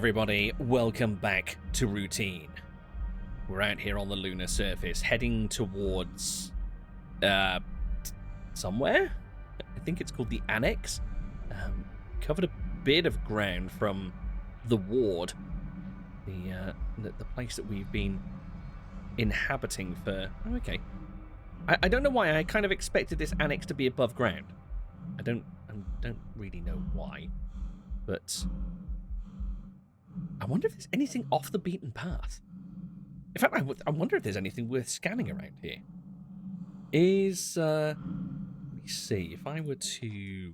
everybody, welcome back to Routine. We're out here on the lunar surface, heading towards, somewhere? I think it's called the Annex. Covered a bit of ground from the ward, the place that we've been inhabiting for... Oh, okay. I don't know why, I kind of expected this Annex to be above ground. I don't really know why, but... I wonder if there's anything off the beaten path. In fact, I wonder if there's anything worth scanning around here. Let me see, if I were to...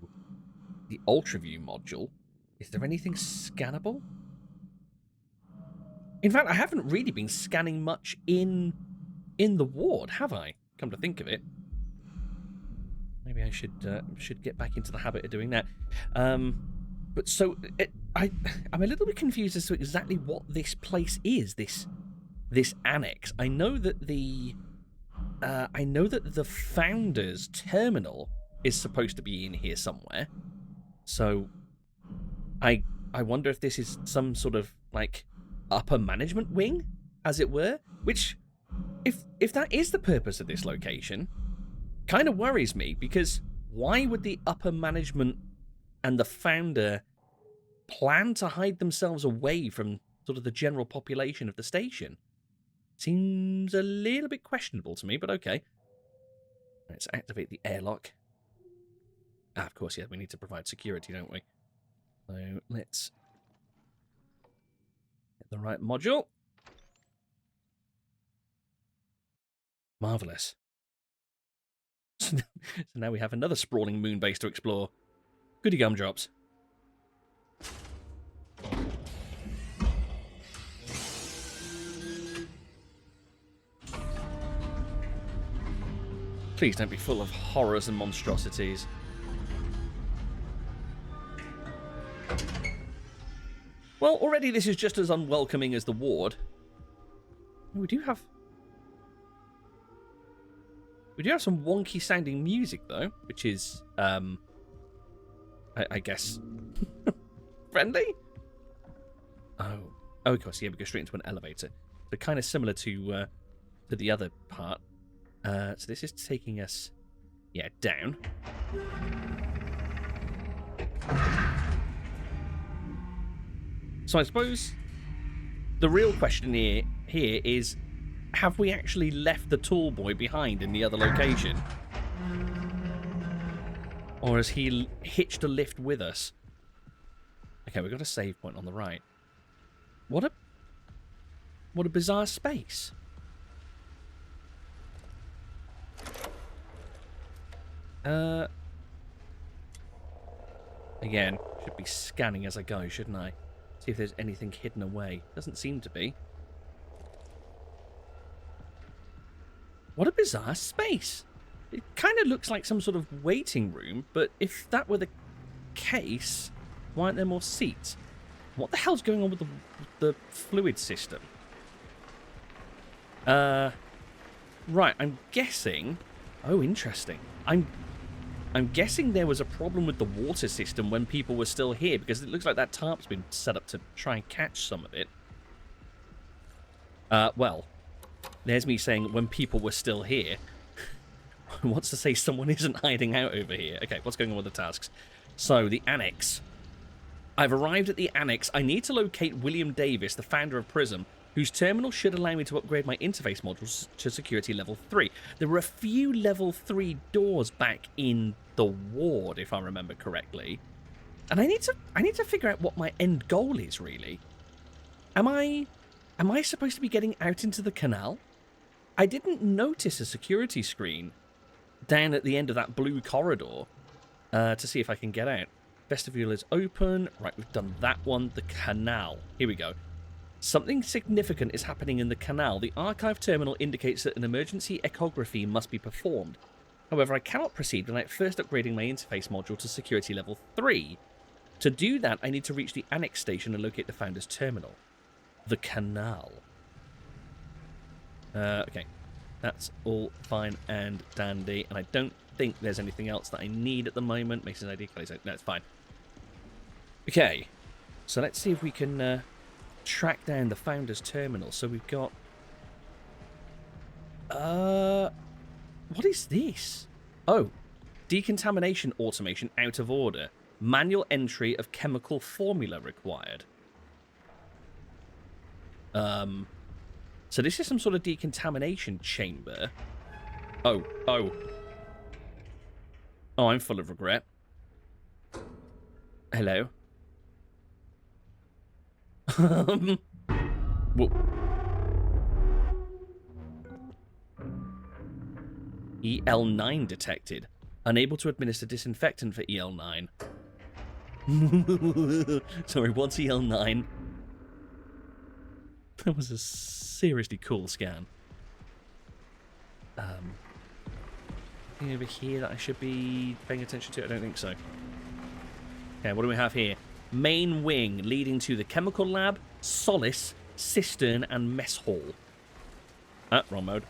the Ultraview module, is there anything scannable? In fact, I haven't really been scanning much in the ward, have I? Come to think of it. Maybe I should get back into the habit of doing that. But so, I'm a little bit confused as to exactly what this place is, this annex. I know that the founder's terminal is supposed to be in here somewhere. So, I wonder if this is some sort of, like, upper management wing, as it were, which, if that is the purpose of this location, kind of worries me, because why would the upper management and the founder plan to hide themselves away from sort of the general population of the station? Seems a little bit questionable to me, but okay. Let's activate the airlock. Ah, of course, yeah, we need to provide security, don't we? So let's get the right module. Marvellous. So now we have another sprawling moon base to explore. Goody gumdrops. Please don't be full of horrors and monstrosities. Well, already this is just as unwelcoming as the ward. We do have some wonky sounding music though, which is I guess friendly? Oh, of course, yeah, we go straight into an elevator. So kind of similar to the other part. So this is taking us, yeah, down. So I suppose the real question here is, have we actually left the tall boy behind in the other location? Or has he hitched a lift with us? Okay, we've got a save point on the right. What a bizarre space. Again, should be scanning as I go, shouldn't I? See if there's anything hidden away. Doesn't seem to be. What a bizarre space. It kind of looks like some sort of waiting room, but if that were the case, why aren't there more seats? What the hell's going on with the fluid system? Right, I'm guessing... Oh, interesting. I'm guessing there was a problem with the water system when people were still here, because it looks like that tarp's been set up to try and catch some of it. Well, there's me saying when people were still here. What's to say someone isn't hiding out over here? Okay, what's going on with the tasks? So, the Annex. I've arrived at the Annex. I need to locate William Davis, the founder of Prism, whose terminal should allow me to upgrade my interface modules to security level 3. There were a few level 3 doors back in the ward, if I remember correctly. And I need to figure out what my end goal is, really. Am I supposed to be getting out into the canal? I didn't notice a security screen down at the end of that blue corridor to see if I can get out. Vestibule is open. Right, we've done that one. The canal. Here we go. Something significant is happening in the canal. The archive terminal indicates that an emergency echography must be performed. However, I cannot proceed without first upgrading my interface module to security level 3. To do that, I need to reach the Annex station and locate the founder's terminal. The canal. Okay. That's all fine and dandy, and I don't think there's anything else that I need at the moment. Mason's ID, no, it's fine. Okay, so let's see if we can track down the founder's terminal. So we've got... what is this? Oh, decontamination automation out of order. Manual entry of chemical formula required. So this is some sort of decontamination chamber. Oh. Oh, I'm full of regret. Hello. Whoa. EL9 detected. Unable to administer disinfectant for EL9. Sorry, what's EL9? That was a seriously cool scan. Anything over here that I should be paying attention to? I don't think so. Okay, what do we have here? Main wing leading to the chemical lab, solace, cistern, and mess hall. Ah, wrong mode.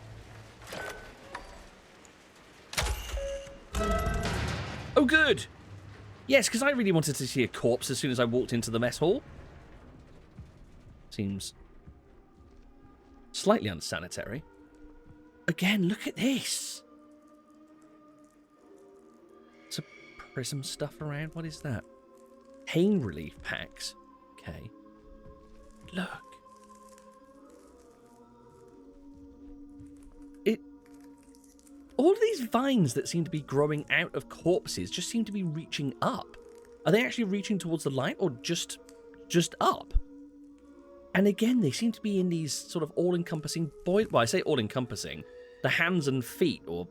Oh, good! Yes, because I really wanted to see a corpse as soon as I walked into the mess hall. Seems slightly unsanitary. Again, look at this! Some prism stuff around. What is that? Pain relief packs. Okay. Look. All of these vines that seem to be growing out of corpses just seem to be reaching up. Are they actually reaching towards the light or just up? And again, they seem to be in these sort of all-encompassing well, I say all-encompassing. The hands and feet, or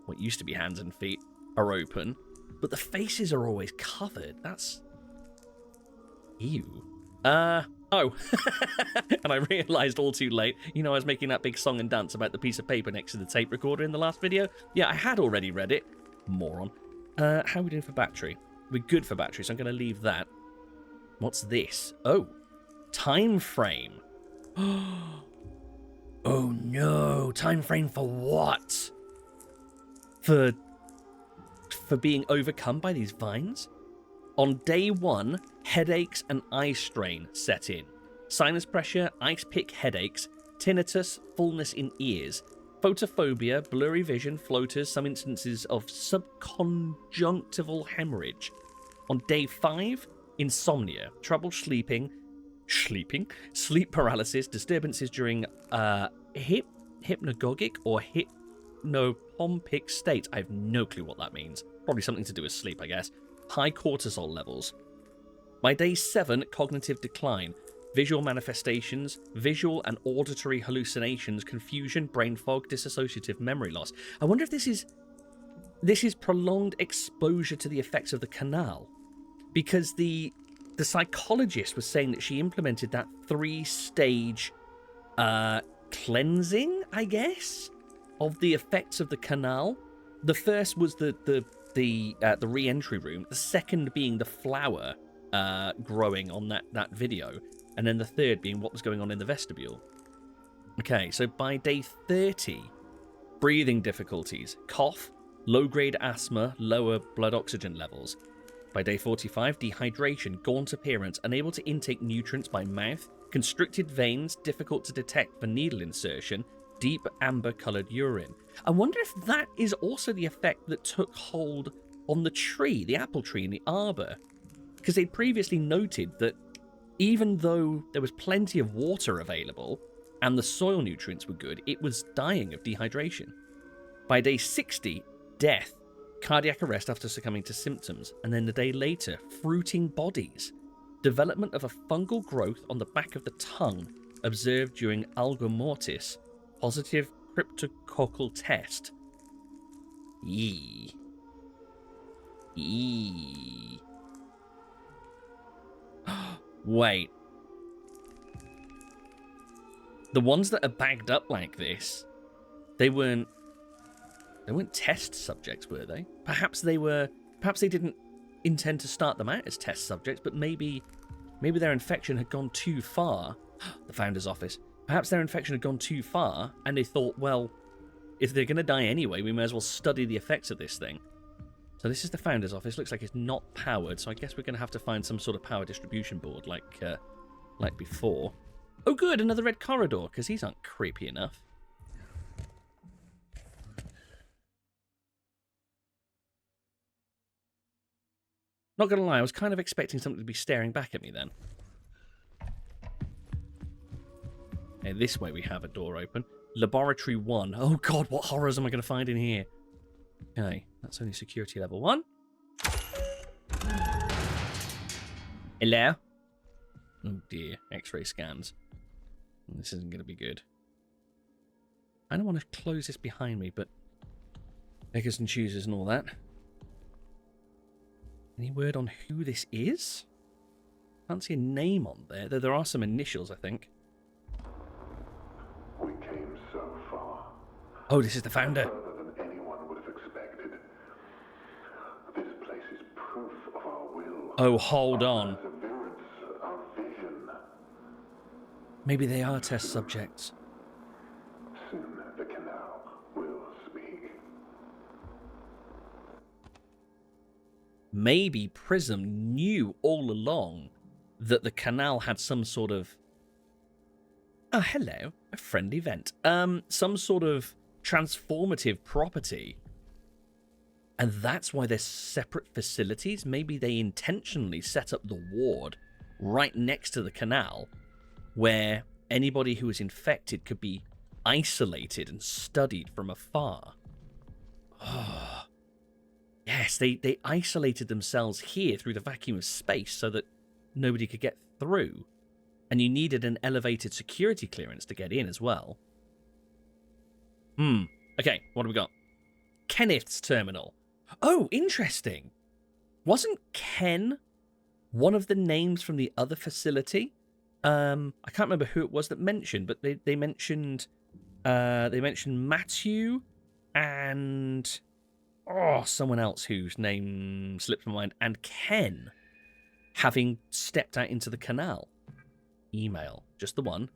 what used to be hands and feet, are open, but the faces are always covered. That's... Ew. Oh. And I realised all too late, I was making that big song and dance about the piece of paper next to the tape recorder in the last video. Yeah, I had already read it. Moron. How are we doing for battery? We're good for battery, so I'm going to leave that. What's this? Oh. Time frame. Oh no. Time frame for what? For being overcome by these vines? On day 1, headaches and eye strain set in. Sinus pressure, ice pick headaches, tinnitus, fullness in ears, photophobia, blurry vision, floaters, some instances of subconjunctival hemorrhage. On day 5, insomnia, trouble sleeping, sleep paralysis, disturbances during hypnagogic or hypnopompic state. I have no clue what that means. Probably something to do with sleep, I guess. High cortisol levels. By day 7, cognitive decline, visual manifestations, visual and auditory hallucinations, confusion, brain fog, dissociative memory loss. I wonder if this is prolonged exposure to the effects of the canal, because the psychologist was saying that she implemented that 3-stage cleansing, I guess, of the effects of the canal. The first was the re-entry room, the second being the flower growing on that video, and then the third being what was going on in the vestibule. Okay, so by day 30, breathing difficulties, cough, low-grade asthma, lower blood oxygen levels. By day 45, dehydration, gaunt appearance, unable to intake nutrients by mouth, constricted veins, difficult to detect for needle insertion, deep amber-coloured urine. I wonder if that is also the effect that took hold on the tree, the apple tree in the arbour. Because they'd previously noted that even though there was plenty of water available and the soil nutrients were good, it was dying of dehydration. By day 60, death, cardiac arrest after succumbing to symptoms, and then the day later, fruiting bodies. Development of a fungal growth on the back of the tongue observed during algor mortis. Positive cryptococcal test. Yee. Wait. The ones that are bagged up like this, they weren't test subjects, were they? Perhaps they didn't intend to start them out as test subjects, but maybe their infection had gone too far. The founder's office. Perhaps their infection had gone too far, and they thought, well, if they're going to die anyway, we may as well study the effects of this thing. So this is the founder's office. Looks like it's not powered, so I guess we're going to have to find some sort of power distribution board, like like before. Oh good, another red corridor, because these aren't creepy enough. Not gonna lie, I was kind of expecting something to be staring back at me then. Okay, this way we have a door open. Laboratory 1. Oh god, what horrors am I going to find in here? Okay, that's only security level 1. Hello? Oh dear, X-ray scans. This isn't going to be good. I don't want to close this behind me, but beggars and choosers and all that. Any word on who this is? Can't see a name on there, though there are some initials, I think. We came so far. Oh, this is the founder. Further than anyone would have expected. This place is proof of our will. Oh, hold on. Perseverance, our vision. Maybe they are test subjects. Soon the canal will speak. Maybe Prism knew all along that the canal had some sort of... Oh, hello. A friendly vent. Some sort of transformative property. And that's why they're separate facilities. Maybe they intentionally set up the ward right next to the canal where anybody who was infected could be isolated and studied from afar. Oh. Yes, they isolated themselves here through the vacuum of space so that nobody could get through. And you needed an elevated security clearance to get in as well. Okay, what have we got? Kenneth's terminal. Oh, interesting. Wasn't Ken one of the names from the other facility? I can't remember who it was that mentioned, but they mentioned Matthew and someone else whose name slipped my mind, and Ken having stepped out into the canal. Email, just the one.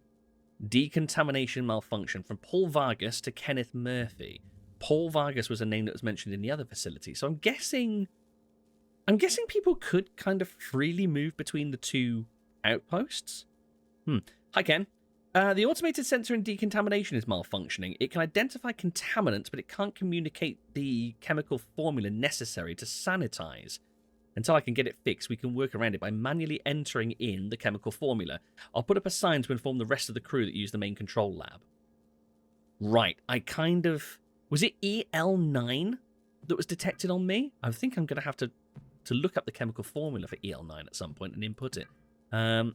Decontamination malfunction from Paul Vargas to Kenneth Murphy. Paul Vargas was a name that was mentioned in the other facility, so I'm guessing people could kind of freely move between the two outposts. Hi, Ken. The automated sensor in decontamination is malfunctioning. It can identify contaminants, but it can't communicate the chemical formula necessary to sanitize. Until I can get it fixed, we can work around it by manually entering in the chemical formula. I'll put up a sign to inform the rest of the crew that use the main control lab. Right, I kind of... Was it EL9 that was detected on me? I think I'm going to have to look up the chemical formula for EL9 at some point and input it. No,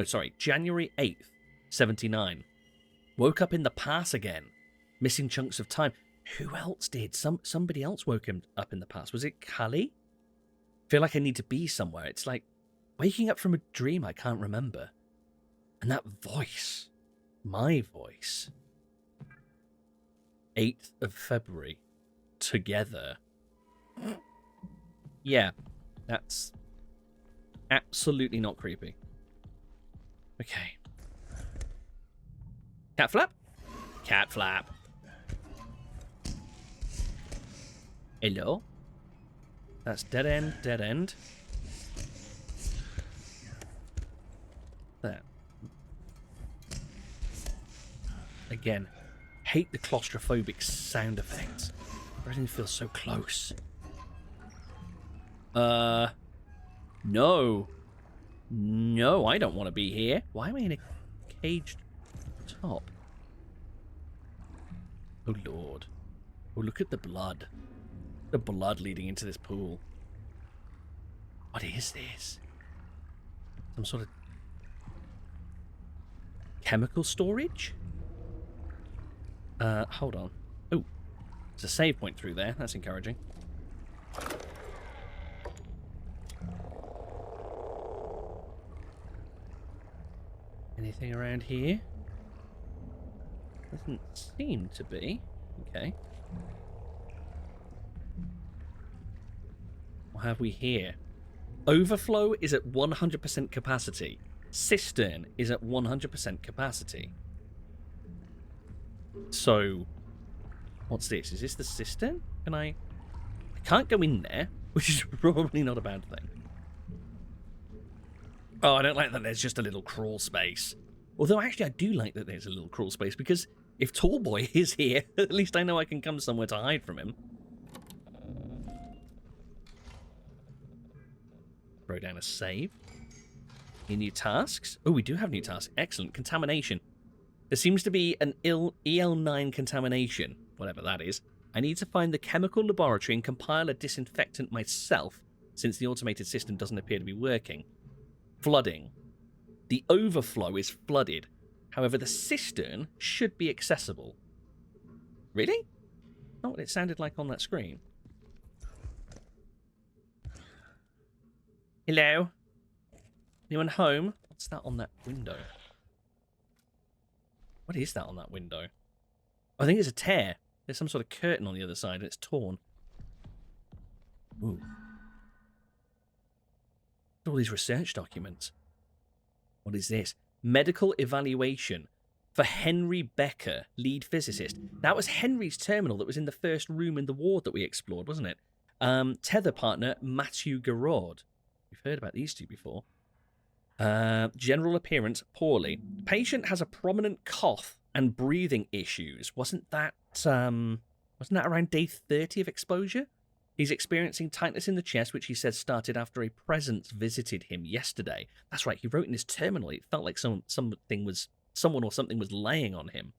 sorry. January 8th, 79. Woke up in the past again. Missing chunks of time. Who else did? Somebody else woke him up in the past. Was it Callie? Feel like I need to be somewhere. It's like waking up from a dream I can't remember. And that voice. My voice. 8th of February. Together. Yeah. That's absolutely not creepy. Okay. Cat flap? Cat flap. Hello? That's dead end, dead end. There. Again, hate the claustrophobic sound effects. Everything feels so close. No. No, I don't want to be here. Why am I in a caged top? Oh, Lord. Oh, look at the blood. The blood leading into this pool. What is this? Some sort of chemical storage? Hold on. Oh, there's a save point through there. That's encouraging. Anything around here? Doesn't seem to be. Okay. What have we here? Overflow is at 100% capacity. Cistern is at 100% capacity. So, what's this? Is this the cistern? Can I can't go in there, which is probably not a bad thing. Oh, I don't like that there's just a little crawl space. Although, actually, I do like that there's a little crawl space, because if Tallboy is here, at least I know I can come somewhere to hide from him. Throw down a save. Any new tasks? Oh, we do have new tasks. Excellent. Contamination. There seems to be an EL9 contamination, whatever that is. I need to find the chemical laboratory and compile a disinfectant myself, since the automated system doesn't appear to be working. Flooding. The overflow is flooded. However, the cistern should be accessible. Really? Not what it sounded like on that screen. Hello? Anyone home? What's that on that window? What is that on that window? I think it's a tear. There's some sort of curtain on the other side and it's torn. Ooh. All these research documents. What is this? Medical evaluation for Henry Becker, lead physicist. That was Henry's terminal that was in the first room in the ward that we explored, wasn't it? Tether partner, Matthew Garrod. We've heard about these two before. General appearance, poorly. Patient has a prominent cough and breathing issues. Wasn't that around day 30 of exposure? He's experiencing tightness in the chest, which he said started after a presence visited him yesterday. That's right, he wrote in his terminal. It felt like someone or something was laying on him.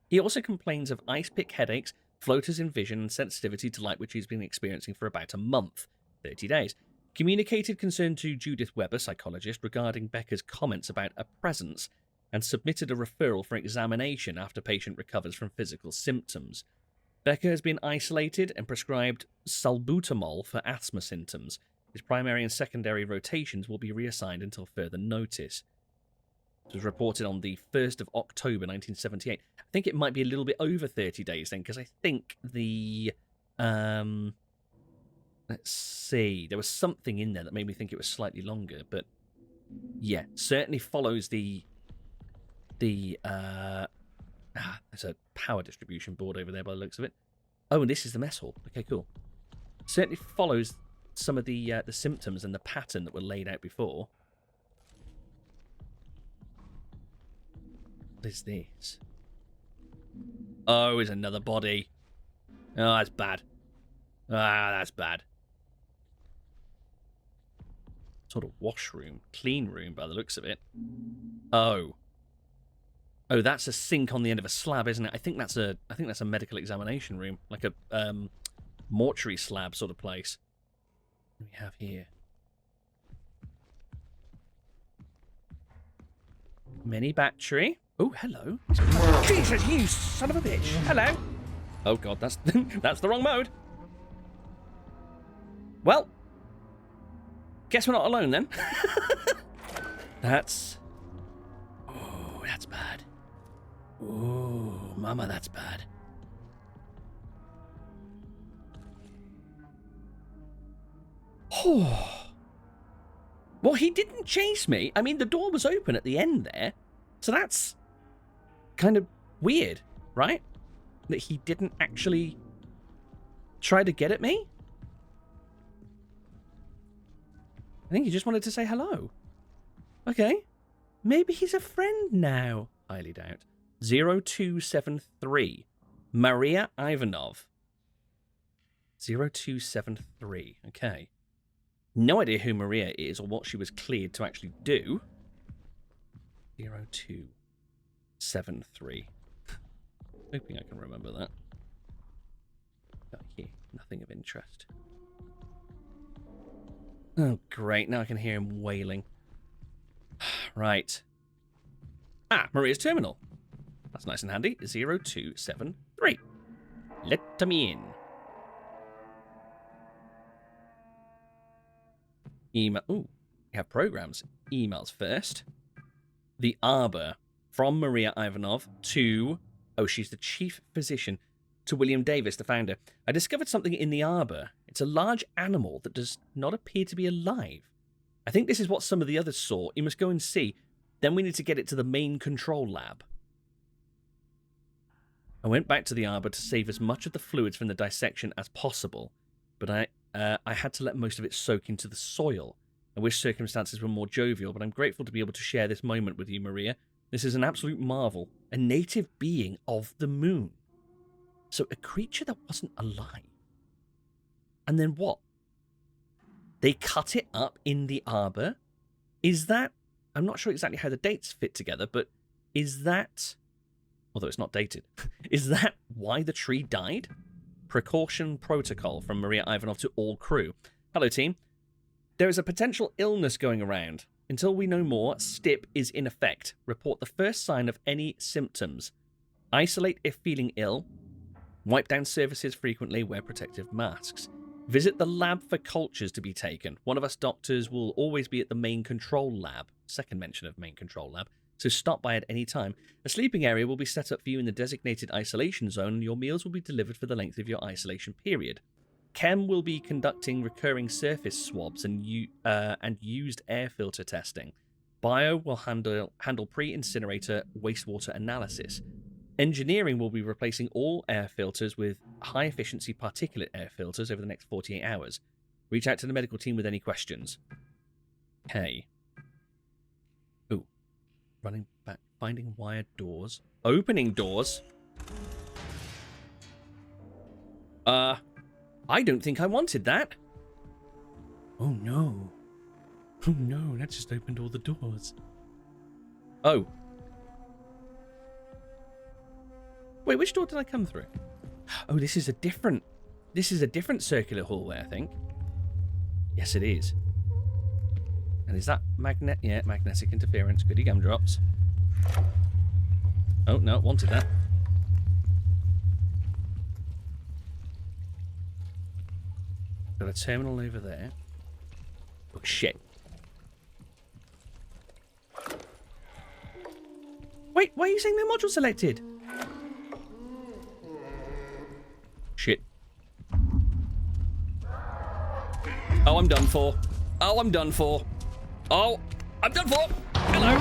He also complains of ice pick headaches, floaters in vision, and sensitivity to light, which he's been experiencing for about a month, 30 days. Communicated concern to Judith Weber, psychologist, regarding Becker's comments about a presence, and submitted a referral for examination after patient recovers from physical symptoms. Becker has been isolated and prescribed salbutamol for asthma symptoms. His primary and secondary rotations will be reassigned until further notice. It was reported on the 1st of October 1978. I think it might be a little bit over 30 days then, because I think the... let's see. There was something in there that made me think it was slightly longer, but yeah, certainly follows the there's a power distribution board over there by the looks of it. Oh, and this is the mess hall. Okay, cool. Certainly follows some of the symptoms and the pattern that were laid out before. What is this? Oh, it's another body. Oh, that's bad. Ah, that's bad. Sort of washroom, clean room by the looks of it. Oh. Oh, that's a sink on the end of a slab, isn't it? I think that's a medical examination room, like a mortuary slab sort of place. What do we have here? Mini battery. Oh, hello. Jesus, you son of a bitch. Hello. Oh god, that's that's the wrong mode. Well, guess we're not alone then. That's bad. Ooh, mama, that's bad. Oh. Well, he didn't chase me. I mean, the door was open at the end there. So that's kind of weird, right? That he didn't actually try to get at me? I think he just wanted to say hello. Okay. Maybe he's a friend now. Highly doubt. 0273. Maria Ivanov. 0273. Okay. No idea who Maria is or what she was cleared to actually do. 0273. Hoping I can remember that. Got here. Nothing of interest. Oh, great. Now I can hear him wailing. Right. Ah, Maria's terminal. That's nice and handy. 0273. Let me in. Email. Ooh, we have programs. Emails first. The Arbor. From Maria Ivanov to... Oh, she's the chief physician. To William Davis, the founder. I discovered something in the Arbor. It's a large animal that does not appear to be alive. I think this is what some of the others saw. You must go and see. Then we need to get it to the main control lab. I went back to the Arbor to save as much of the fluids from the dissection as possible, but I had to let most of it soak into the soil. I wish circumstances were more jovial, but I'm grateful to be able to share this moment with you, Maria. This is an absolute marvel. A native being of the moon. So a creature that wasn't alive. And then what? They cut it up in the arbor? Is that... I'm not sure exactly how the dates fit together, but is that... Although it's not dated. Is that why the tree died? Precaution protocol from Maria Ivanov to all crew. Hello, team. There is a potential illness going around. Until we know more, STIP is in effect. Report the first sign of any symptoms. Isolate if feeling ill. Wipe down surfaces frequently. Wear protective masks. Visit the lab for cultures to be taken. One of us doctors will always be at the main control lab. Second mention of main control lab. So stop by at any time. A sleeping area will be set up for you in the designated isolation zone, and your meals will be delivered for the length of your isolation period. Chem will be conducting recurring surface swabs and used air filter testing. Bio will handle pre-incinerator wastewater analysis. Engineering will be replacing all air filters with high-efficiency particulate air filters over the next 48 hours. Reach out to the medical team with any questions. Okay. Ooh. Running back. Finding wired doors. Opening doors. I don't think I wanted that. Oh, no. Oh, no. That just opened all the doors. Oh. Wait, which door did I come through? Oh, this is a different circular hallway, I think. Yes, it is. And is that yeah, magnetic interference. Goody gumdrops. Oh, no, wanted that. Got a terminal over there. Oh, shit. Wait, why are you saying no module selected? Shit. Oh, I'm done for. Oh, I'm done for. Oh, I'm done for. Hello.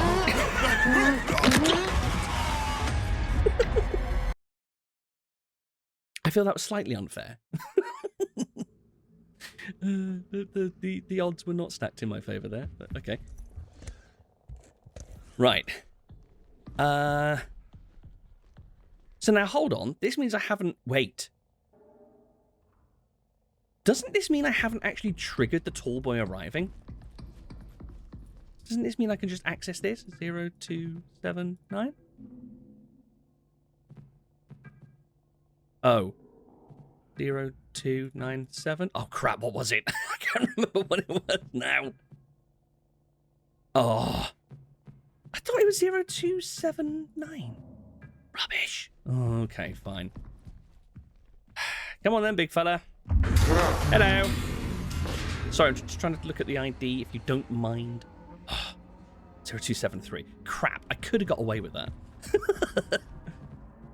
I feel that was slightly unfair. The odds were not stacked in my favor there, but okay. Right. So now hold on. This means I haven't... Wait. Doesn't this mean I haven't actually triggered the tall boy arriving? Doesn't this mean I can just access this? 0279? Oh. 0297? Oh, crap. What was it? I can't remember what it was now. Oh. I thought it was 0279. Rubbish. Oh, okay, fine. Come on then, big fella. Hello. Sorry, I'm just trying to look at the ID, if you don't mind. 0273. Crap, I could have got away with that.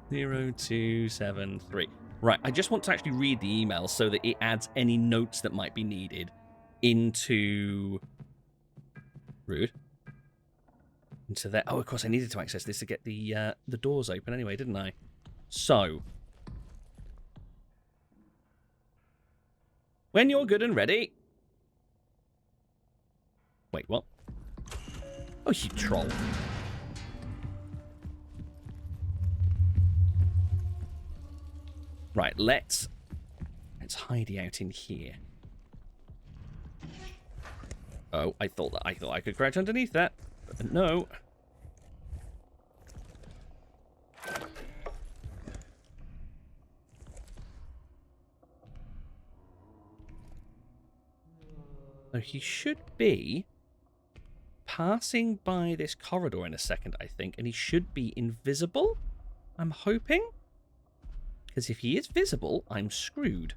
0273. Right, I just want to actually read the email so that it adds any notes that might be needed into... Rude. Into there. Oh, of course, I needed to access this to get the doors open anyway, didn't I? So... When you're good and ready... Wait, what? Oh, you troll. Right, let's hide out in here. Oh, I thought I could crouch underneath that. But no. So he should be passing by this corridor in a second, I think, and he should be invisible, I'm hoping. Because if he is visible, I'm screwed.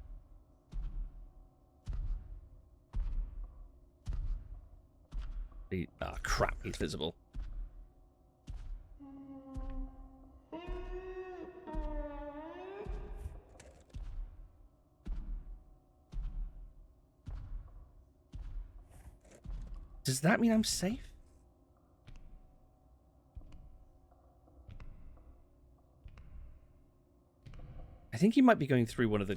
Ah, crap, he's visible. Does that mean I'm safe? I think he might be going through one of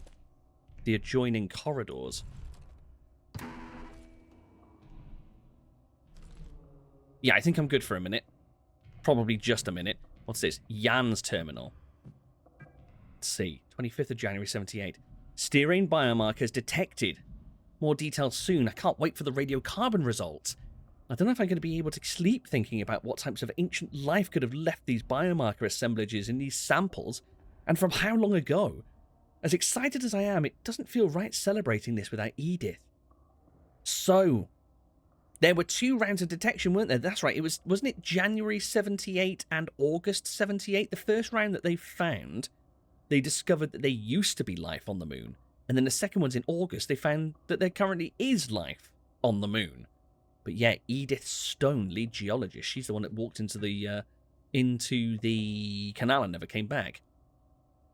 the adjoining corridors. Yeah, I think I'm good for a minute. Probably just a minute. What's this? Jan's terminal. Let's see. 25th of January, 78. Stearine biomarkers detected. More details soon. I can't wait for the radiocarbon results. I don't know if I'm going to be able to sleep thinking about what types of ancient life could have left these biomarker assemblages in these samples, and from how long ago. As excited as I am, it doesn't feel right celebrating this without Edith. So, there were 2 rounds of detection, weren't there? That's right. Wasn't it January 78 and August 78? The first round that they found, they discovered that there used to be life on the moon. And then the second one's in August. They found that there currently is life on the moon. But yeah, Edith Stone, lead geologist, she's the one that walked into the canal and never came back.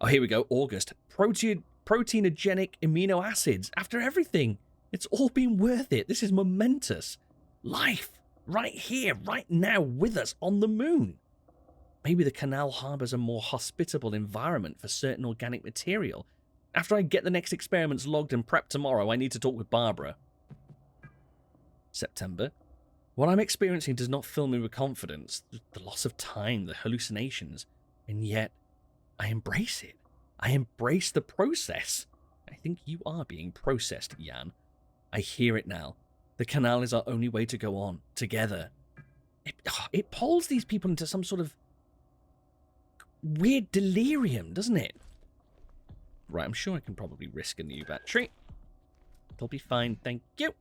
Oh, here we go. August. Proteinogenic amino acids. After everything, it's all been worth it. This is momentous. Life. Right here, right now, with us on the moon. Maybe the canal harbours a more hospitable environment for certain organic material. After I get the next experiments logged and prepped tomorrow, I need to talk with Barbara. September. What I'm experiencing does not fill me with confidence. The loss of time, the hallucinations. And yet, I embrace it. I embrace the process. I think you are being processed, Jan. I hear it now. The canal is our only way to go on, together. It pulls these people into some sort of weird delirium, doesn't it? Right, I'm sure I can probably risk a new battery. It'll be fine, thank you.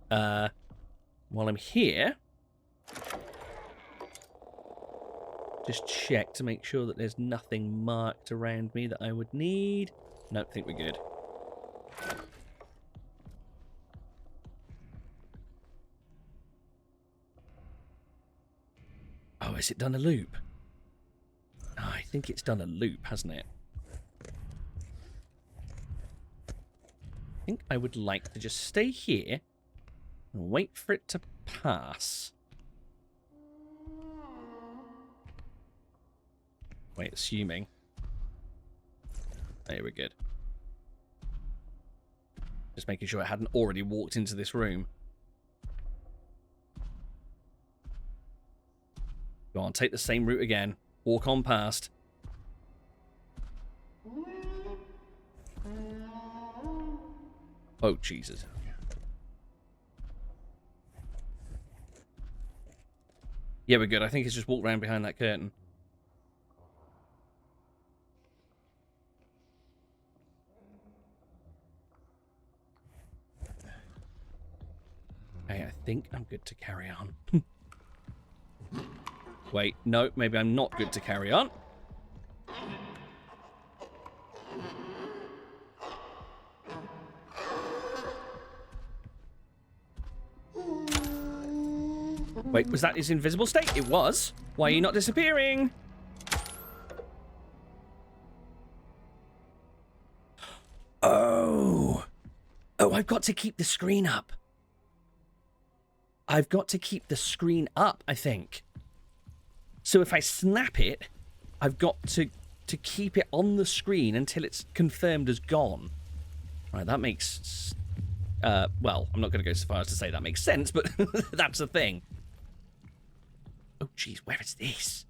While I'm here, just check to make sure that there's nothing marked around me that I would need. No, I think we're good. Oh, has it done a loop? Oh, I think it's done a loop, hasn't it? I think I would like to just stay here and wait for it to pass. Wait, assuming. There, we're good. Just making sure I hadn't already walked into this room. Go on, take the same route again. Walk on past. Oh, Jesus. Yeah, we're good. I think it's just walk around behind that curtain. Okay, I think I'm good to carry on. Wait, no, maybe I'm not good to carry on. Wait, was that his invisible state? It was. Why are you not disappearing? Oh. Oh, I've got to keep the screen up. I've got to keep the screen up, I think. So if I snap it, I've got to keep it on the screen until it's confirmed as gone. Right, that makes... well, I'm not going to go so far as to say that makes sense, but that's the thing. Oh, jeez, where is this?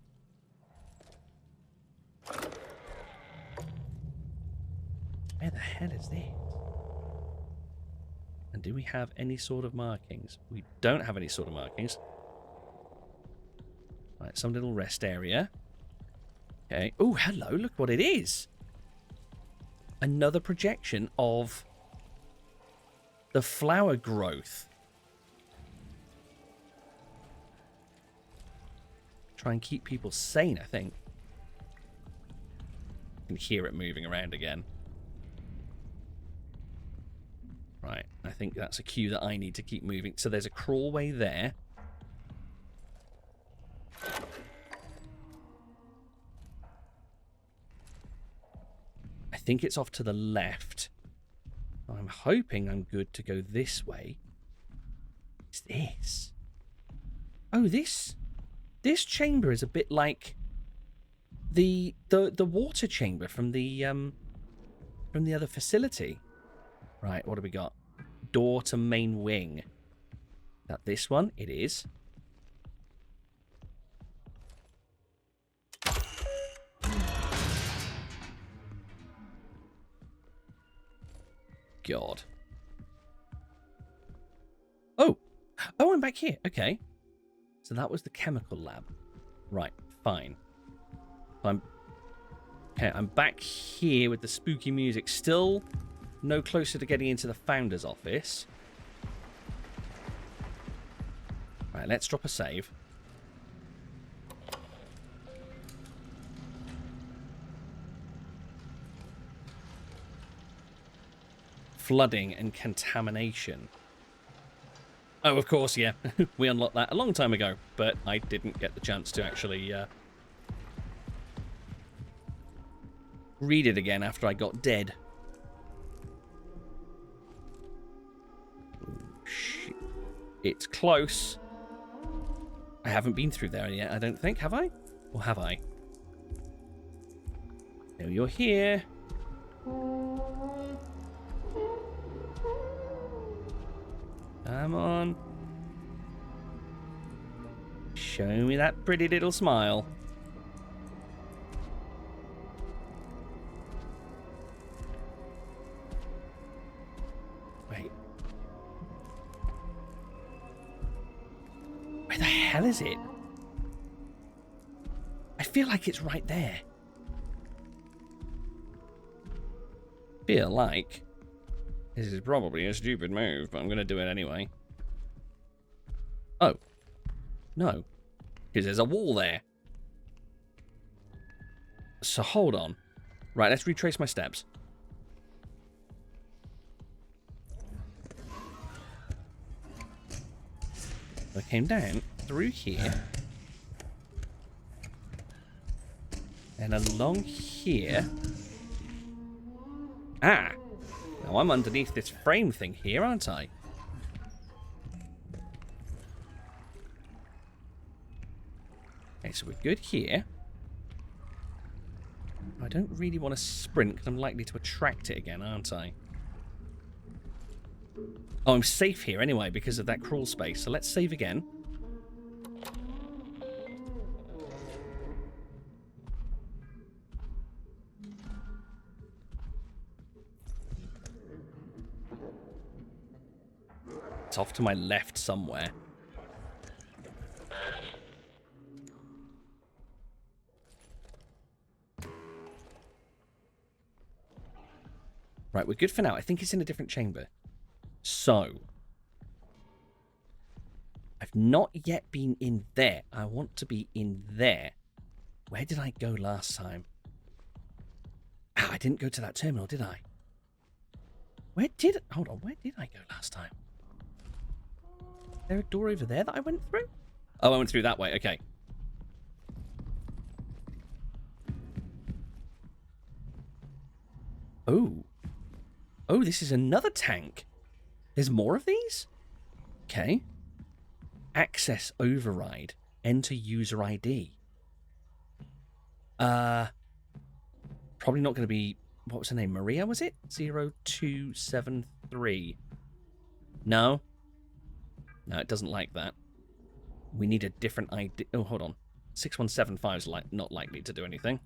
Where the hell is this? And do we have any sort of markings? We don't have any sort of markings. Right, some little rest area. Okay. Oh, hello, look what it is. Another projection of the flower growth. Try and keep people sane, I think. I can hear it moving around again. Right, I think that's a cue that I need to keep moving. So there's a crawlway there. I think it's off to the left. I'm hoping I'm good to go this way. What's this? Oh, this chamber is a bit like the water chamber from the other facility. Right, what do we got? Door to main wing. Is that this one? It is. God. Oh! Oh, I'm back here. Okay. So that was the chemical lab. Right, fine. I'm back here with the spooky music. Still no closer to getting into the founder's office. Right, let's drop a save. Flooding and contamination. Oh, of course, yeah. We unlocked that a long time ago, but I didn't get the chance to actually read it again after I got dead. Oh, shit. It's close. I haven't been through there yet, I don't think. Have I? Or have I? No, you're here. Come on. Show me that pretty little smile. Wait. Where the hell is it? I feel like it's right there. Feel like... This is probably a stupid move, but I'm going to do it anyway. Oh. No. Because there's a wall there. So hold on. Right, let's retrace my steps. I came down through here. And along here. Ah! Now I'm underneath this frame thing here, aren't I? Okay, so we're good here. I don't really want to sprint because I'm likely to attract it again, aren't I? Oh, I'm safe here anyway because of that crawl space. So let's save again. It's off to my left somewhere. Right, we're good for now. I think it's in a different chamber. So, I've not yet been in there. I want to be in there. Where did I go last time? Ah, I didn't go to that terminal, did I? Hold on, where did I go last time? Is there a door over there that I went through? Oh, I went through that way. Okay. Oh. Oh, this is another tank. There's more of these? Okay. Access override. Enter user ID. Probably not going to be... What was her name? Maria, was it? 0273. No. No, it doesn't like that. We need a different ID. Oh, hold on. 6175 is not likely to do anything.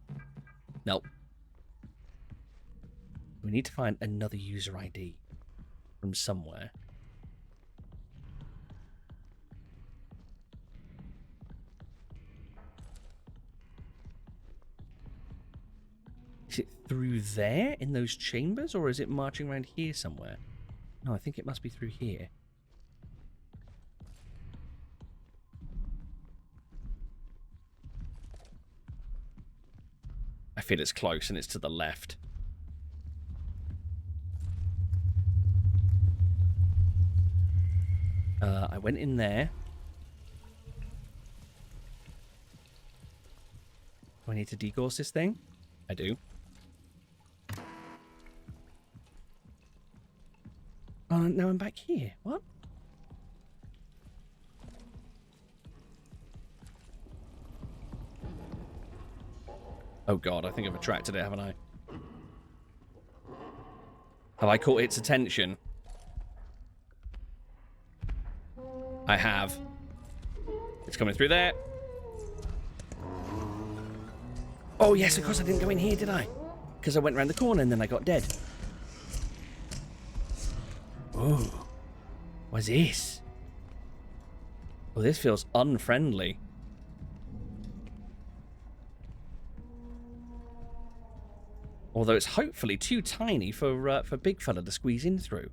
Nope. We need to find another user ID from somewhere. Is it through there in those chambers, or is it marching around here somewhere? No, I think it must be through here. I feel it's close and it's to the left. I went in there. Do I need to degauss this thing? I do. Oh, now I'm back here. What? Oh god, I think I've attracted it, haven't I? Have I caught its attention? I have. It's coming through there. Oh yes, of course I didn't go in here, did I? Because I went around the corner and then I got dead. Ooh. What's this? Well, this feels unfriendly. Although it's hopefully too tiny for big fella to squeeze in through.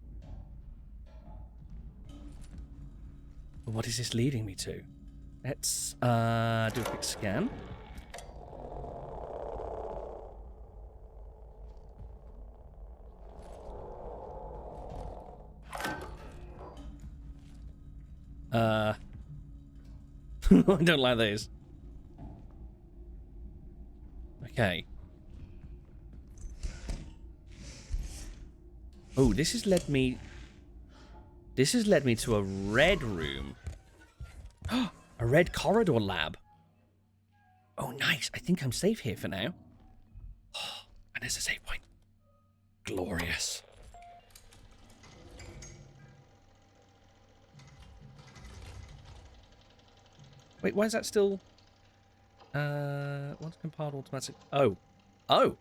But what is this leading me to? Let's do a quick scan. I don't like those. Okay. Oh, this has led me to a red room. A red corridor lab. Oh, nice. I think I'm safe here for now. Oh, and there's a save point. Glorious. Wait, why is that still... Once compiled automatic... Oh. Oh!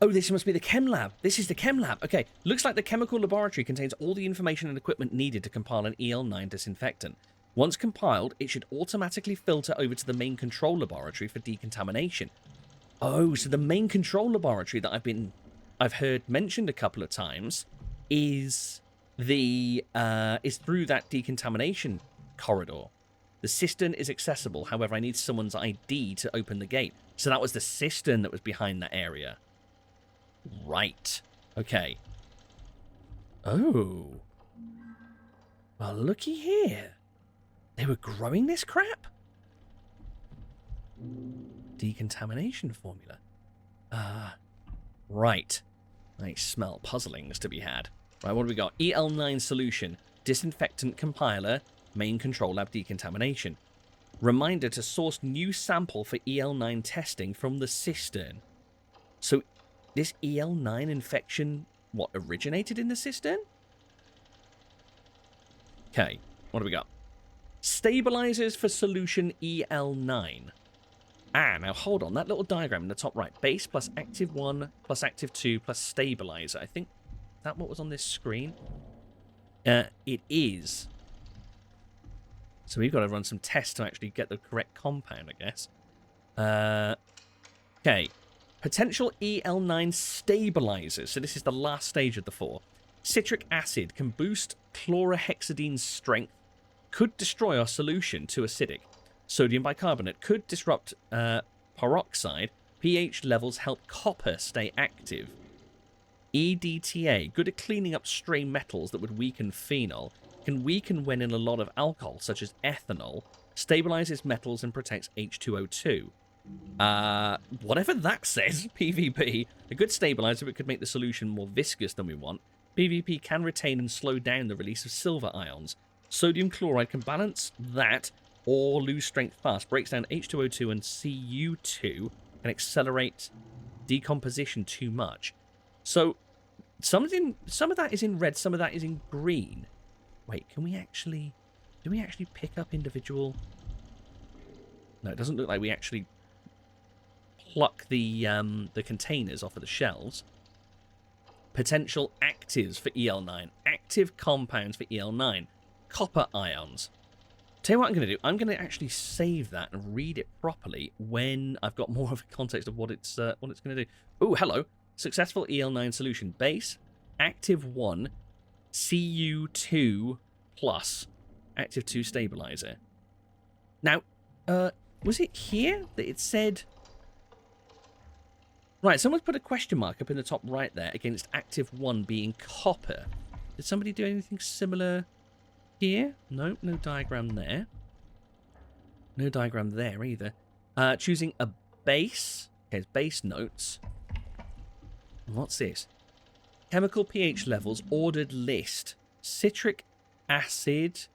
Oh, this must be the chem lab. This is the chem lab. Okay, looks like the chemical laboratory contains all the information and equipment needed to compile an EL9 disinfectant. Once compiled, it should automatically filter over to the main control laboratory for decontamination. Oh, so the main control laboratory that I've heard mentioned a couple of times is is through that decontamination corridor. The cistern is accessible, however, I need someone's ID to open the gate. So that was the cistern that was behind that area. Right. Okay. Oh. Well, looky here. They were growing this crap? Decontamination formula. Right. I smell puzzlings to be had. Right, what do we got? EL9 solution. Disinfectant compiler. Main control lab decontamination. Reminder to source new sample for EL9 testing from the cistern. So this EL9 infection, what, originated in the cistern? Okay, what do we got? Stabilizers for solution EL9. Ah, now hold on, that little diagram in the top right. Base plus active 1 plus active 2 plus stabilizer. I think that what was on this screen? It is. So we've got to run some tests to actually get the correct compound, I guess. Okay. Potential EL9 stabilizers. So this is the last stage of the 4. Citric acid can boost chlorhexadine's strength. Could destroy our solution too acidic. Sodium bicarbonate could disrupt peroxide. pH levels help copper stay active. EDTA, good at cleaning up stray metals that would weaken phenol. Can weaken when in a lot of alcohol, such as ethanol. Stabilizes metals and protects H2O2. Whatever that says, PvP. A good stabilizer, but could make the solution more viscous than we want. PvP can retain and slow down the release of silver ions. Sodium chloride can balance that or lose strength fast. Breaks down H2O2 and Cu2. Can accelerate decomposition too much. So, some of that is in red, some of that is in green. Wait, do we actually pick up individual... No, it doesn't look like we actually pluck the containers off of the shelves. Potential actives for EL9. Active compounds for EL9. Copper ions. Tell you what I'm going to do. I'm going to actually save that and read it properly when I've got more of a context of what it's going to do. Oh, hello. Successful EL9 solution. Base. Active 1. Cu2 plus. Active 2 stabilizer. Now, was it here that it said... Right, someone's put a question mark up in the top right there against active 1 being copper. Did somebody do anything similar here? No, no diagram there. No diagram there either. Choosing a base. Okay, it's base notes. What's this? Chemical pH levels, ordered list. Citric acid,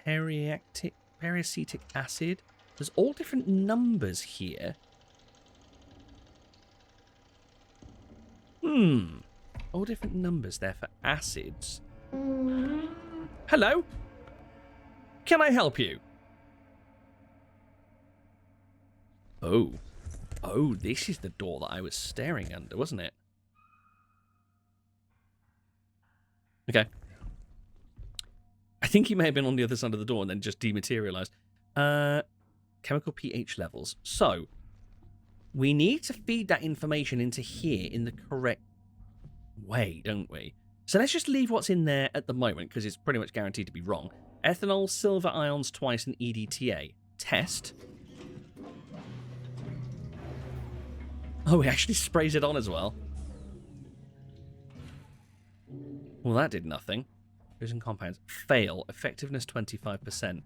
periacetic acid. There's all different numbers here. All different numbers there for acids. Hello? Can I help you? Oh. Oh, this is the door that I was staring under, wasn't it? Okay. I think he may have been on the other side of the door and then just dematerialized. Chemical pH levels. So, we need to feed that information into here in the correct way, don't we? So let's just leave what's in there at the moment, because it's pretty much guaranteed to be wrong. Ethanol, silver ions twice, and EDTA. Test. Oh, he actually sprays it on as well. Well, that did nothing. Fusion compounds. Fail. Effectiveness 25%.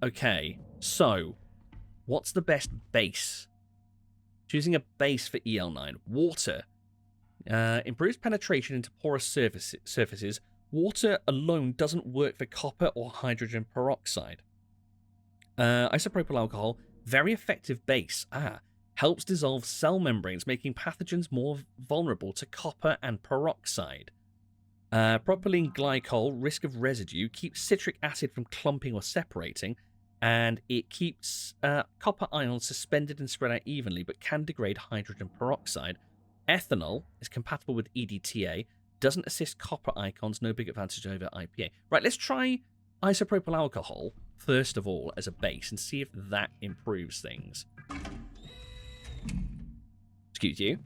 Okay. So, what's the best base? Choosing a base for EL9. Water. Improves penetration into porous surfaces. Water alone doesn't work for copper or hydrogen peroxide. Isopropyl alcohol. Very effective base. Helps dissolve cell membranes, making pathogens more vulnerable to copper and peroxide. Propylene glycol, risk of residue, keeps citric acid from clumping or separating, and it keeps copper ions suspended and spread out evenly, but can degrade hydrogen peroxide. Ethanol is compatible with EDTA, doesn't assist copper icons, no big advantage over IPA. Right, let's try isopropyl alcohol, first of all, as a base, and see if that improves things. Excuse you.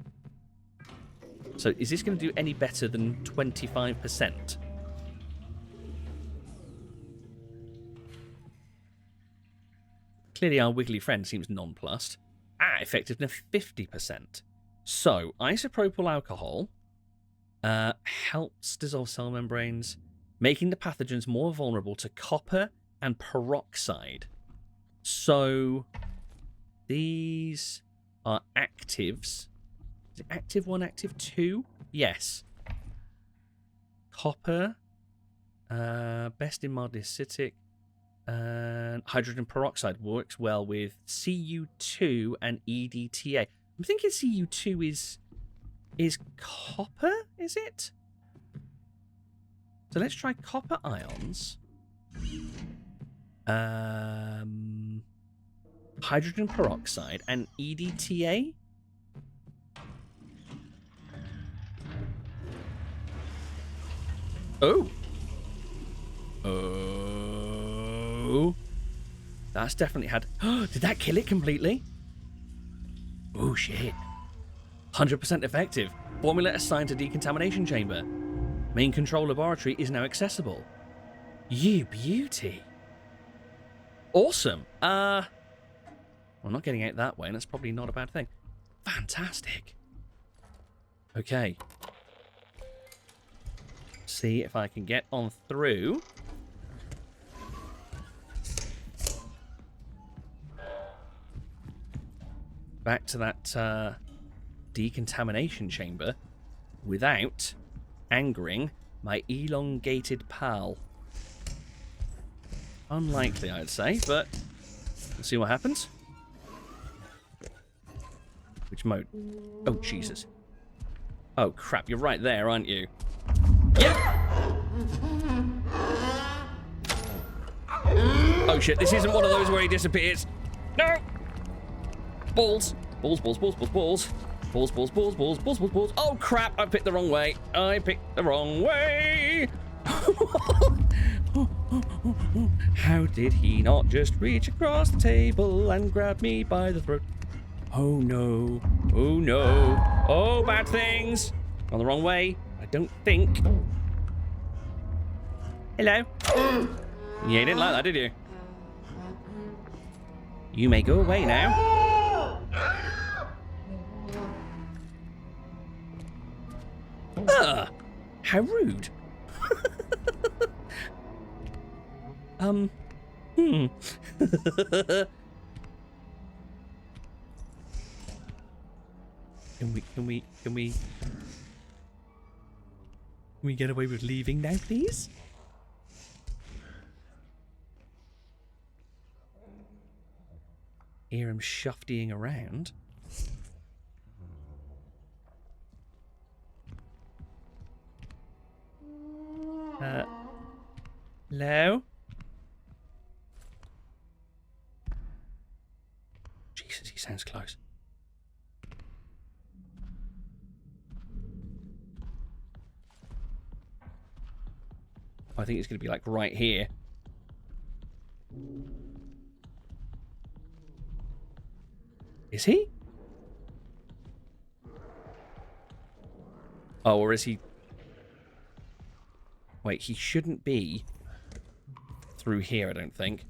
So is this going to do any better than 25%? Clearly our wiggly friend seems nonplussed. Effectiveness 50%. So, isopropyl alcohol helps dissolve cell membranes, making the pathogens more vulnerable to copper and peroxide. So, these are actives. Is it active 1, active 2? Yes. Copper. Best in mildly acidic. Hydrogen peroxide works well with Cu2 and EDTA. I'm thinking Cu2 is copper, is it? So let's try copper ions. Hydrogen peroxide and EDTA. Oh. Oh. That's definitely had... Did that kill it completely? Oh, shit. 100% effective. Formula assigned to decontamination chamber. Main control laboratory is now accessible. You beauty. Awesome. Well, not getting out that way, and that's probably not a bad thing. Fantastic. Okay. See if I can get on through. Back to that decontamination chamber without angering my elongated pal. Unlikely, I'd say, but let's see what happens. Which mode? Oh, Jesus. Oh, crap, you're right there, aren't you? Yep! Oh, shit, this isn't one of those where he disappears. No! Balls. Balls, balls, balls, balls, balls. Balls, balls, balls, balls, balls, balls, balls. Oh, crap, I picked the wrong way. I picked the wrong way. How did he not just reach across the table and grab me by the throat? Oh, no. Oh, no. Oh, bad things. On the wrong way, I don't think. Hello. Yeah, you didn't like that, did you? You may go away now. How rude. Can we get away with leaving now, please? Hear him shuftying around. Hello? Jesus, he sounds close. think he's going to be, like, right here. Is he? Oh, or is he... Wait, he shouldn't be through here, I don't think.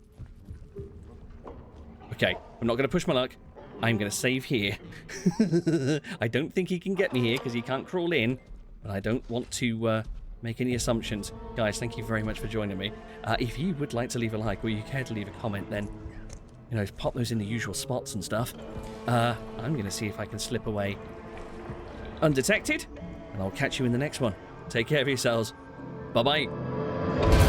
Okay, I'm not going to push my luck. I'm going to save here. I don't think he can get me here because he can't crawl in. But I don't want to make any assumptions. Guys, thank you very much for joining me. If you would like to leave a like or you care to leave a comment, then, you know, pop those in the usual spots and stuff. I'm going to see if I can slip away undetected. And I'll catch you in the next one. Take care of yourselves. Bye-bye.